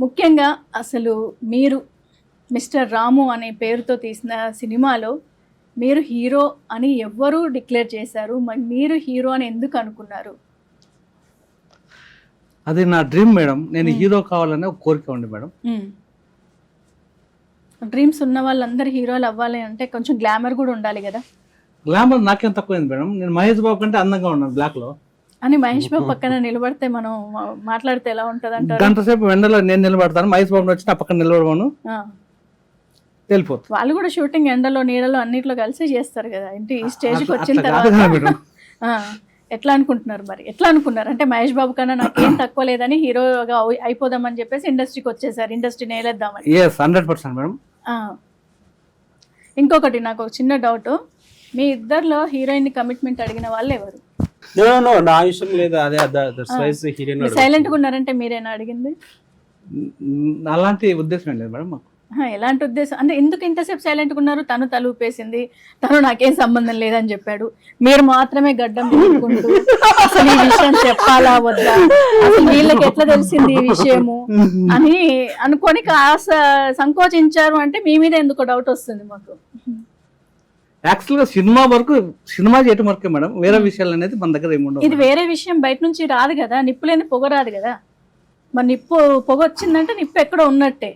ముఖ్యంగా అసలు మీరు మిస్టర్ రాము అనే పేరుతో తీసిన సినిమాలో మీరు హీరో అని ఎవ్వరూ డిక్లేర్ చేశారు. మరి మీరు హీరో అని ఎందుకు అనుకున్నారు? అది నా డ్రీమ్ మేడం. నేను హీరో కావాలనే ఒక కోరిక ఉంది మేడం. డ్రీమ్స్ ఉన్న వాళ్ళందరూ హీరోలు అవ్వాలి అంటే కొంచెం గ్లామర్ కూడా ఉండాలి కదా. గ్లామర్ నాకేం తక్కువైంది మేడం. నేను మహేష్ బాబు కంటే అందంగా ఉన్నాను బ్లాక్ లో. అని మహేష్ బాబు పక్కన నిలబడితే మనం మాట్లాడితే ఎలా ఉంటది అంటారు? గంట సేపు ఎండలో నేను నిలబడతాను, మహేష్ బాబు వచ్చి నా పక్కన నిలబడమను వెళ్ళిపోతుంది. వాళ్ళు కూడా షూటింగ్ ఎండలో నీడలో అన్నిట్లో కలిసి చేస్తారు కదా. ఏంటి ఈ స్టేజ్కి వచ్చిన అట్లా కాదు కదా మేడం. తర్వాత ఎట్లా అనుకుంటున్నారు మరి? ఎట్లా అనుకున్నారు అంటే మహేష్ బాబు కన్నా నాకేం తక్కువ లేదని హీరోగా అయిపోదామని చెప్పేసి ఇండస్ట్రీకి వచ్చేసారు, ఇండస్ట్రీ నేలేద్దామని. yes 100% madam. ఇంకొకటి నాకు ఒక చిన్న డౌట్, మీ ఇద్దరిలో హీరోయిన్ కమిట్మెంట్ అడిగిన వాళ్ళు ఎవరు? నో నా విషయం లేదు. అదే దట్స్ వైస్ హీరోయిన్ సైలెంట్గా ఉన్నారంటే మీరేనా అడిగింది? అలాంటి ఉద్దేశం ఏం లేదు మేడం మాకు. ఎలాంటి ఉద్దేశం అంటే ఎందుకు ఇంతసేపు సైలెంట్గా ఉన్నారు? తను తలూపేసింది, తను నాకేం సంబంధం లేదని చెప్పాడు, మీరు మాత్రమే గడ్డం పెట్టుకుంటూ అసలు ఈ విషయం చెప్పాలా వద్దా, అసలు వీళ్ళకి ఎట్లా తెలిసింది ఈ విషయము అని అనుకొని కాస్త సంకోచించారు అంటే మీ మీద ఎందుకు డౌట్ వస్తుంది మాకు. యాక్చువల్గా సినిమా చేయటం వరకే మేడం, వేరే విషయాలు అనేది మన దగ్గర ఏముండవు. ఇది వేరే విషయం, బయట నుంచి రాదు కదా, నిప్పు లేని పొగ రాదు కదా. మరి పొగ వచ్చిందంటే నిప్పు ఎక్కడో ఉన్నట్టే.